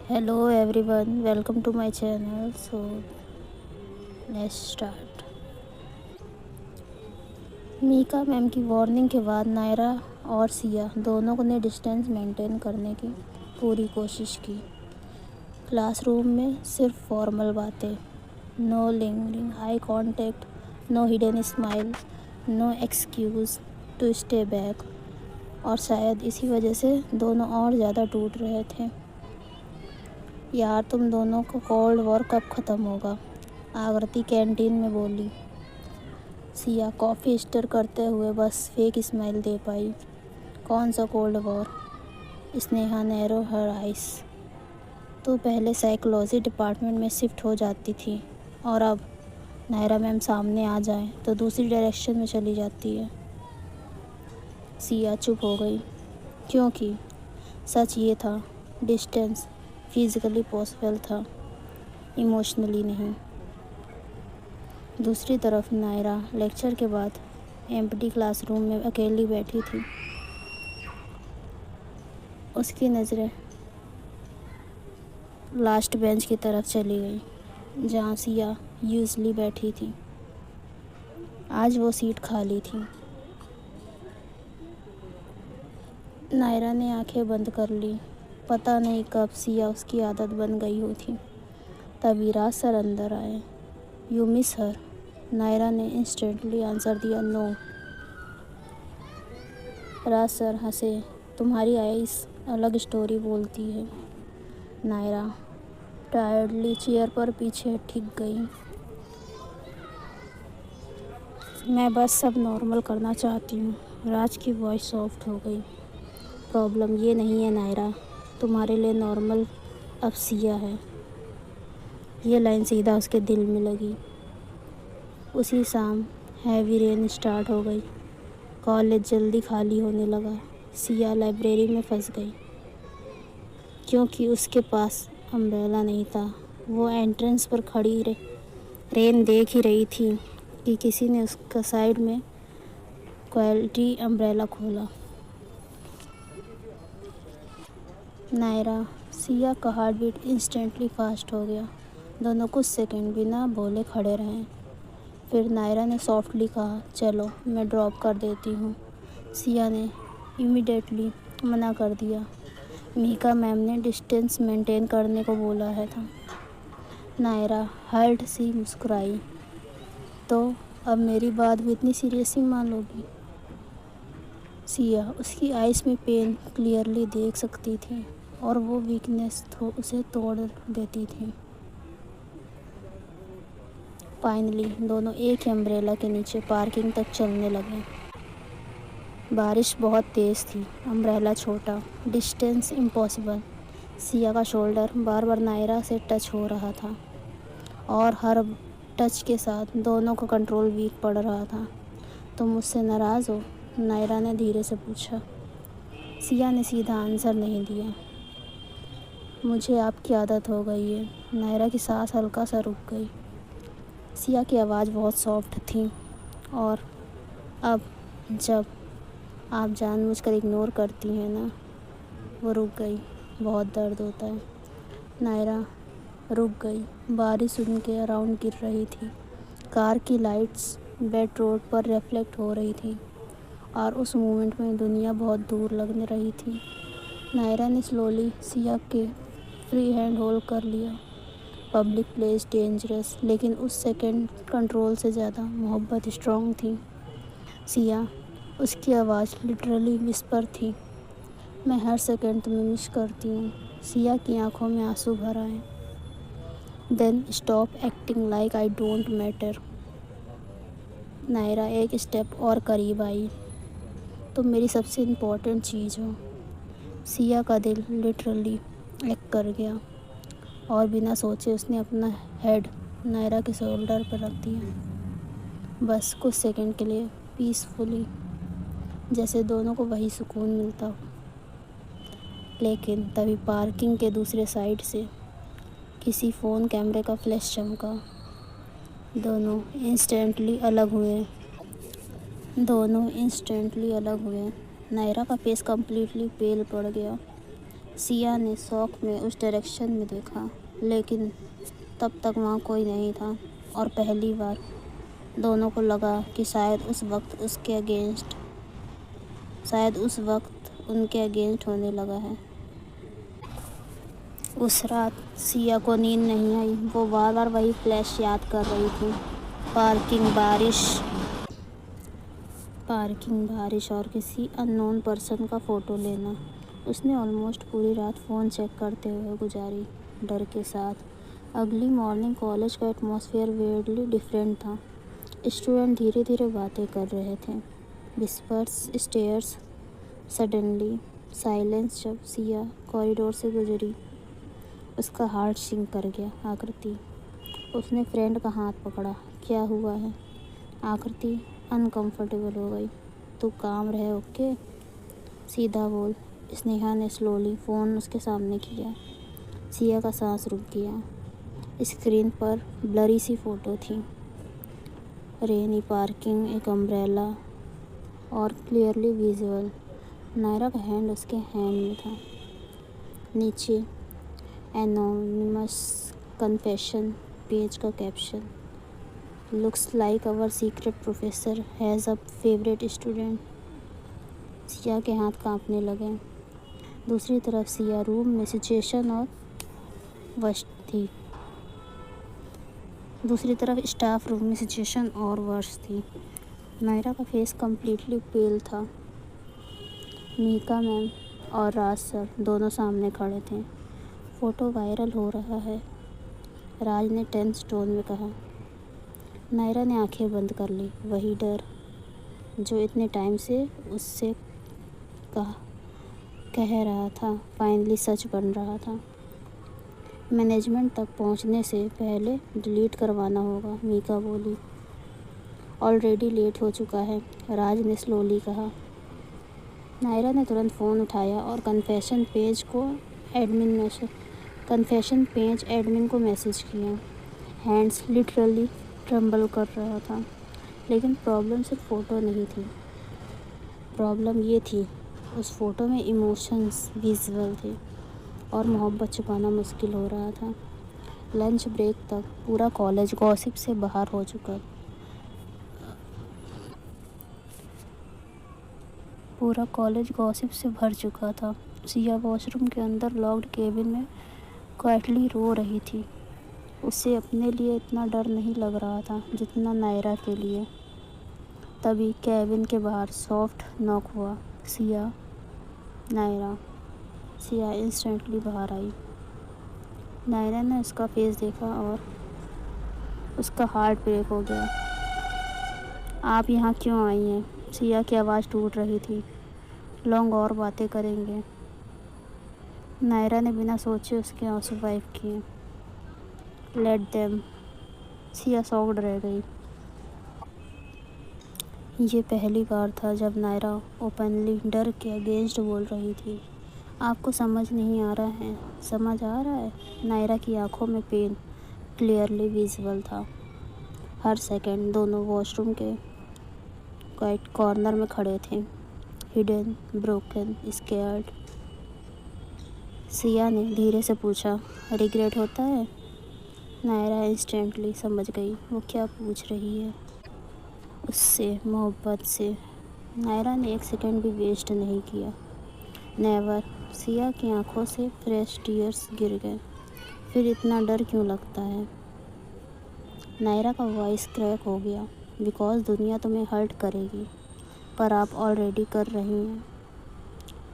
Hello everyone, welcome to my channel. So let's start. Mika ma'am की warning के बाद नायरा और सिया दोनों ने डिस्टेंस मेंटेन करने की पूरी कोशिश की। क्लासरूम में सिर्फ फॉर्मल बातें, no lingering eye contact, no hidden smile, no excuse to stay back. और शायद इसी वजह से दोनों और ज़्यादा टूट रहे थे। यार तुम दोनों का कोल्ड वॉर कब ख़त्म होगा? आकृति कैंटीन में बोली। सिया कॉफ़ी स्टर करते हुए बस फेक स्माइल दे पाई। कौन सा कोल्ड वॉर? स्नेहा नैरो हर आइस। तो पहले साइकोलॉजी डिपार्टमेंट में शिफ्ट हो जाती थी और अब नायरा मैम सामने आ जाए तो दूसरी डायरेक्शन में चली जाती है। सिया चुप हो गई क्योंकि सच ये था, डिस्टेंस फिज़िकली पॉसिबल था, इमोशनली नहीं। दूसरी तरफ नायरा लेक्चर के बाद एम्प्टी क्लासरूम में अकेली बैठी थी। उसकी नज़रें लास्ट बेंच की तरफ चली गई जहाँ सिया यूजली बैठी थी। आज वो सीट खाली थी। नायरा ने आंखें बंद कर ली। पता नहीं कब सिया उसकी आदत बन गई हो थी। तभी राज सर अंदर आए। You miss her? नायरा ने इंस्टेंटली आंसर दिया, नो। राज सर हंसे। तुम्हारी आइस अलग स्टोरी बोलती है। नायरा टायर्डली चेयर पर पीछे टिक गई। मैं बस सब नॉर्मल करना चाहती हूँ। राज की वॉइस सॉफ्ट हो गई। प्रॉब्लम ये नहीं है नायरा, तुम्हारे लिए नॉर्मल अब सिया है। ये लाइन सीधा उसके दिल में लगी। उसी शाम हैवी रेन स्टार्ट हो गई। कॉलेज जल्दी खाली होने लगा। सिया लाइब्रेरी में फंस गई क्योंकि उसके पास अम्ब्रेला नहीं था। वो एंट्रेंस पर खड़ी रेन देख ही रही थी कि किसी ने उसका साइड में क्वालिटी अम्ब्रेला खोला। नायरा, सिया का हार्ट बीट इंस्टेंटली फास्ट हो गया। दोनों कुछ सेकंड बिना बोले खड़े रहे। फिर नायरा ने सॉफ्टली कहा, चलो मैं ड्रॉप कर देती हूँ। सिया ने इमीडिएटली मना कर दिया। मीका मैम ने डिस्टेंस मेंटेन करने को बोला है था। नायरा हर्ट सी मुस्कुराई। तो अब मेरी बात भी इतनी सीरियसली मान लोगी? सिया उसकी आइज़ में पेन क्लियरली देख सकती थी और वो वीकनेस उसे तोड़ देती थी। फाइनली दोनों एक ही अम्ब्रेला के नीचे पार्किंग तक चलने लगे। बारिश बहुत तेज़ थी, अम्ब्रेला छोटा, डिस्टेंस इम्पॉसिबल। सिया का शोल्डर बार बार नायरा से टच हो रहा था और हर टच के साथ दोनों का कंट्रोल वीक पड़ रहा था। तुम मुझसे नाराज़ हो? नायरा ने धीरे से पूछा। सिया ने सीधा आंसर नहीं दिया। मुझे आपकी आदत हो गई है। नायरा की सांस हल्का सा रुक गई। सिया की आवाज़ बहुत सॉफ्ट थी और अब जब आप जानबूझकर इग्नोर करती हैं ना, वो रुक गई। बहुत दर्द होता है। नायरा रुक गई। बारिश सुन के अराउंड गिर रही थी। कार की लाइट्स वेट रोड पर रिफ्लेक्ट हो रही थी और उस मोमेंट में दुनिया बहुत दूर लगने रही थी। नायरा ने स्लोली सिया के फ्री हैंड होल्ड कर लिया। पब्लिक प्लेस डेंजरस, लेकिन उस सेकंड कंट्रोल से ज़्यादा मोहब्बत स्ट्रॉन्ग थी। सिया, उसकी आवाज़ लिटरली विस्पर थी। मैं हर सेकंड तुम्हें मिस करती हूँ। सिया की आंखों में आंसू भर आए। Then stop acting like I don't matter. Naira एक स्टेप और करीब आई। तुम मेरी सबसे इम्पोर्टेंट चीज़ हो। सिया का दिल लिटरली एक कर गया और बिना सोचे उसने अपना हेड नायरा के शोल्डर पर रख दिया। बस कुछ सेकंड के लिए पीसफुली, जैसे दोनों को वही सुकून मिलता हो। लेकिन तभी पार्किंग के दूसरे साइड से किसी फ़ोन कैमरे का फ्लैश चमका। दोनों इंस्टेंटली अलग हुए। नायरा का फेस कम्प्लीटली पेल पड़ गया। सिया ने शौक में उस डायरेक्शन में देखा, लेकिन तब तक वहाँ कोई नहीं था और पहली बार दोनों को लगा कि शायद उस वक्त उनके अगेंस्ट होने लगा है। उस रात सिया को नींद नहीं आई। वो बार बार वही फ्लैश याद कर रही थी। पार्किंग, बारिश और किसी अननोन पर्सन का फ़ोटो लेना। उसने ऑलमोस्ट पूरी रात फ़ोन चेक करते हुए गुजारी, डर के साथ। अगली मॉर्निंग कॉलेज का एटमॉस्फेयर वेयरली डिफरेंट था। स्टूडेंट धीरे धीरे बातें कर रहे थे, विस्पर्स, स्टेयर्स, सडनली साइलेंस। जब सिया कॉरिडोर से गुजरी, उसका हार्ट सिंक कर गया। आकृति, उसने फ्रेंड का हाथ पकड़ा। क्या हुआ है? आकृति अनकंफर्टेबल हो गई। तू काम रहे, ओके? सीधा बोल। स्नेहा ने स्लोली फ़ोन उसके सामने किया। सिया का सांस रुक गया। स्क्रीन पर ब्लरी सी फ़ोटो थी। रेनी पार्किंग, एक अम्ब्रेला और क्लियरली विजुअल नायरा का हैंड उसके हैंड में था। नीचे एनोनिमस कन्फेशन पेज का caption, looks like our secret professor has a favourite student. Siya के हाथ कांपने लगे। दूसरी तरफ सिया रूम में सिचुएशन और वर्स्ट थी। दूसरी तरफ स्टाफ रूम में सिचुएशन और वर्ष थी। नायरा का फेस कम्प्लीटली पेल था। मीका मैम और राज सर दोनों सामने खड़े थे। फ़ोटो वायरल हो रहा है, राज ने टेंस टोन में कहा। नायरा ने आंखें बंद कर ली। वही डर जो इतने टाइम से उससे कह रहा था, फाइनली सच बन रहा था। मैनेजमेंट तक पहुंचने से पहले डिलीट करवाना होगा, मीका बोली। ऑलरेडी लेट हो चुका है, राज ने स्लोली कहा। नायरा ने तुरंत फ़ोन उठाया और कन्फेशन पेज एडमिन को मैसेज किया। हैंड्स लिटरली ट्रम्बल कर रहा था। लेकिन प्रॉब्लम सिर्फ फ़ोटो नहीं थी। प्रॉब्लम ये थी, उस फ़ोटो में इमोशंस विजुअल थे और मोहब्बत छुपाना मुश्किल हो रहा था। लंच ब्रेक तक पूरा कॉलेज गॉसिप से बाहर हो चुका। पूरा कॉलेज गॉसिप से भर चुका था। सिया वॉशरूम के अंदर लॉक्ड केबिन में क्वाइटली रो रही थी। उसे अपने लिए इतना डर नहीं लग रहा था जितना नायरा के लिए। तभी केबिन के बाहर सॉफ्ट नॉक हुआ। सिया, नायरा। सिया इंस्टेंटली बाहर आई। नायरा ने उसका फेस देखा और उसका हार्ट ब्रेक हो गया। आप यहाँ क्यों आई हैं? सिया की आवाज़ टूट रही थी। लॉन्ग और बातें करेंगे। नायरा ने बिना सोचे उसके आंसू वाइप किए। Let them. सिया शॉक्ड रह गई। ये पहली बार था जब नायरा ओपनली डर के अगेंस्ट बोल रही थी। आपको समझ नहीं आ रहा है? समझ आ रहा है? नायरा की आंखों में पेन क्लियरली विजिबल था। हर सेकंड दोनों वॉशरूम के क्वाइट कॉर्नर में खड़े थे, हिडन, ब्रोकन, स्कैर्ड। सिया ने धीरे से पूछा, रिग्रेट होता है? नायरा इंस्टेंटली समझ गई वो क्या पूछ रही है। उससे, मोहब्बत से। नायरा ने एक सेकंड भी वेस्ट नहीं किया। नेवर। सिया की आंखों से फ्रेश टीयर्स गिर गए। फिर इतना डर क्यों लगता है? नायरा का वॉइस क्रैक हो गया। बिकॉज दुनिया तुम्हें हर्ट करेगी, पर आप ऑलरेडी कर रही हैं।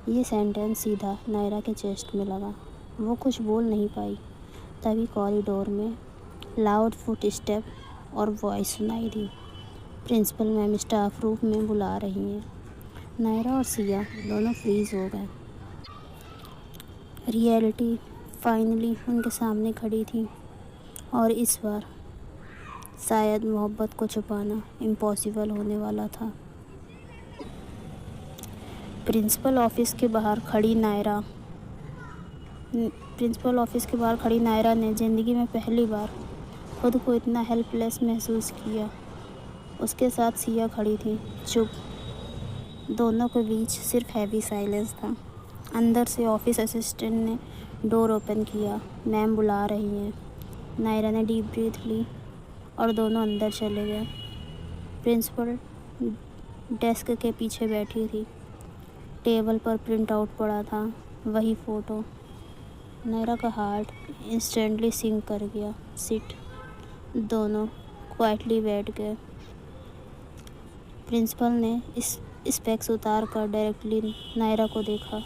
ये सेंटेंस सीधा नायरा के चेस्ट में लगा। वो कुछ बोल नहीं पाई। तभी कॉरिडोर में लाउड फुट स्टेप और वॉइस सुनाई दी। प्रिंसिपल मैम स्टाफ रूम में बुला रही हैं। नायरा और सिया दोनों फ्रीज हो गए। रियलिटी फाइनली उनके सामने खड़ी थी और इस बार शायद मोहब्बत को छुपाना इम्पॉसिबल होने वाला था। प्रिंसिपल ऑफिस के बाहर खड़ी नायरा ने ज़िंदगी में पहली बार खुद को इतना हेल्पलेस महसूस किया। उसके साथ सिया खड़ी थी, चुप। दोनों के बीच सिर्फ हैवी साइलेंस था। अंदर से ऑफिस असिस्टेंट ने डोर ओपन किया। मैम बुला रही हैं। नायरा ने डीप ब्रीथ ली और दोनों अंदर चले गए। प्रिंसिपल डेस्क के पीछे बैठी थी। टेबल पर प्रिंट आउट पड़ा था, वही फ़ोटो। नायरा का हार्ट इंस्टेंटली सिंक कर गया। सिट। दोनों क्वाइटली बैठ गए। प्रिंसिपल ने स्पेक्स उतार कर डायरेक्टली नायरा को देखा।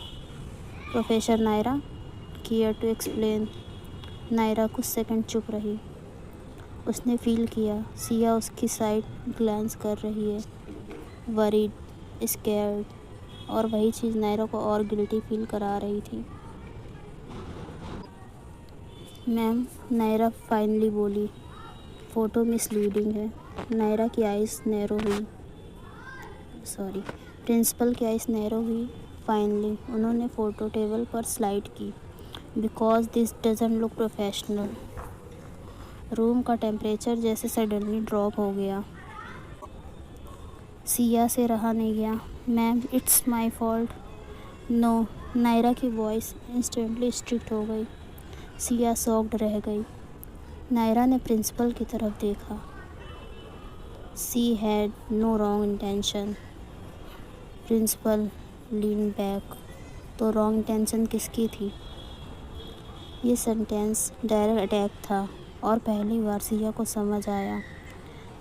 Professor Naira, care to explain. Naira कुछ सेकंड चुप रही। उसने फील किया सिया उसकी साइड ग्लांस कर रही है, वरीड, स्कैर्ड, और वही चीज़ नायरा को और गिल्टी फील करा रही थी। मैम, नायरा फाइनली बोली, फ़ोटो मिसलीडिंग है। नायरा की आइज़ नैरो हुई। प्रिंसिपल की आइज़ नैरो हुई। फाइनली उन्होंने फ़ोटो टेबल पर स्लाइड की। Because this doesn't look professional. Room का टेम्परेचर जैसे सडनली ड्रॉप हो गया। सिया से रहा नहीं गया। Ma'am, it's my fault. No. Naira की वॉइस इंस्टेंटली स्ट्रिक्ट हो गई। सिया शॉक्ड रह गई। नायरा ने प्रिंसिपल की तरफ देखा। She had no wrong intention. Principal lean back. तो रॉन्ग इंटेंशन किसकी थी? ये सेंटेंस डायरेक्ट अटैक था और पहली बार सिया को समझ आया,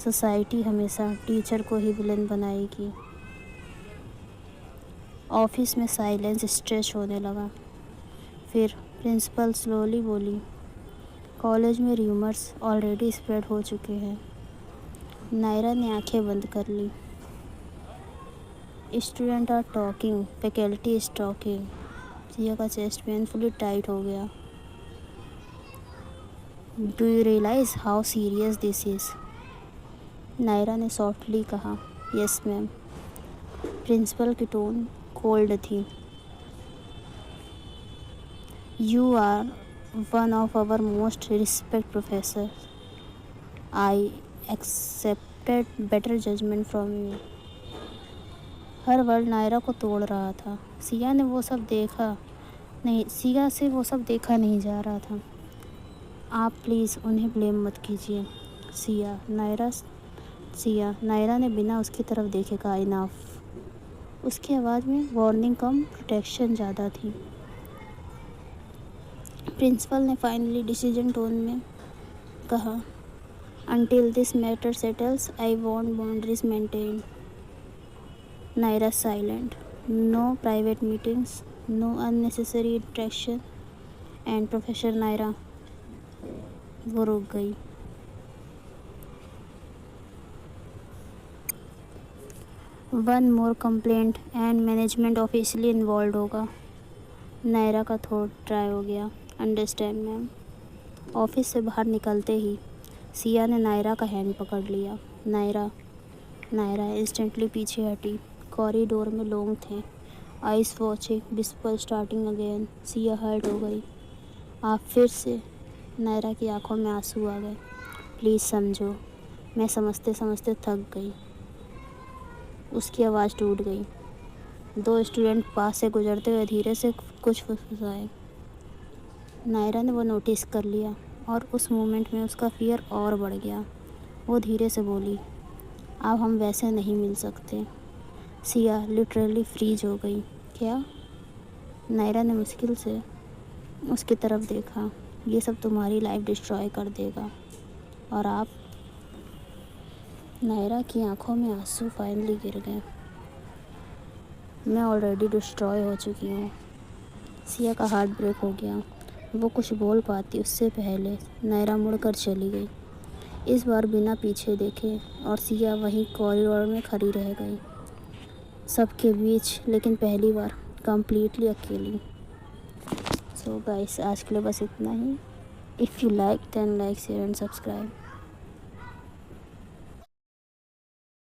सोसाइटी हमेशा टीचर को ही विलेन बनाएगी। ऑफिस में साइलेंस स्ट्रेच होने लगा। फिर प्रिंसिपल स्लोली बोली, कॉलेज में र्यूमर्स ऑलरेडी स्प्रेड हो चुके हैं। नायरा ने आंखें बंद कर ली। Student are talking, faculty is talking. Siya का चेस्ट पेनफुली टाइट हो गया। Do you realise how serious this is? Naira ने सॉफ्टली कहा, यस मैम। प्रिंसिपल की टोन कोल्ड थी। You are one of our most respect professor. I accepted better judgement from you. हर word Naira को तोड़ रहा था। सिया से वो सब देखा नहीं जा रहा था। आप प्लीज़ उन्हें ब्लेम मत कीजिए। नायरा ने बिना उसकी तरफ देखे कहा, इनफ। उसकी आवाज़ में वार्निंग कम प्रोटेक्शन ज़्यादा थी। प्रिंसिपल ने फाइनली डिसीजन टोन में कहा, until this matter settles I want boundaries maintain. Naira silent. No private meetings, no unnecessary interaction and professor Naira. वो रुक गई। One more complaint and management officially involve होगा। नायरा का थ्रोट ड्राई हो गया। Understand ma'am. ऑफिस से बाहर निकलते ही सिया ने नायरा का हैंड पकड़ लिया। नायरा इंस्टेंटली पीछे हटी। कॉरिडोर में लोग थे। Eyes watching, whisper starting again. Siya hurt हो गई। आप फिर से? नायरा की आंखों में आंसू आ गए। प्लीज़ समझो, मैं समझते समझते थक गई। उसकी आवाज़ टूट गई। दो स्टूडेंट पास से गुजरते हुए धीरे से कुछ फुसफुसाए। नायरा ने वो नोटिस कर लिया और उस मोमेंट में उसका फियर और बढ़ गया। वो धीरे से बोली, अब हम वैसे नहीं मिल सकते। सिया लिटरली फ्रीज हो गई। क्या? नायरा ने मुश्किल से उसकी तरफ देखा। ये सब तुम्हारी लाइफ डिस्ट्रॉय कर देगा। और आप? नायरा की आंखों में आंसू फाइनली गिर गए। मैं ऑलरेडी डिस्ट्रॉय हो चुकी हूँ। सिया का हार्ट ब्रेक हो गया। वो कुछ बोल पाती उससे पहले नायरा मुड़कर चली गई, इस बार बिना पीछे देखे, और सिया वहीं कॉरिडोर में खड़ी रह गई, सबके बीच, लेकिन पहली बार कम्प्लीटली अकेली। सो गाइस, आज के लिए बस इतना ही। If you like then like, share and subscribe.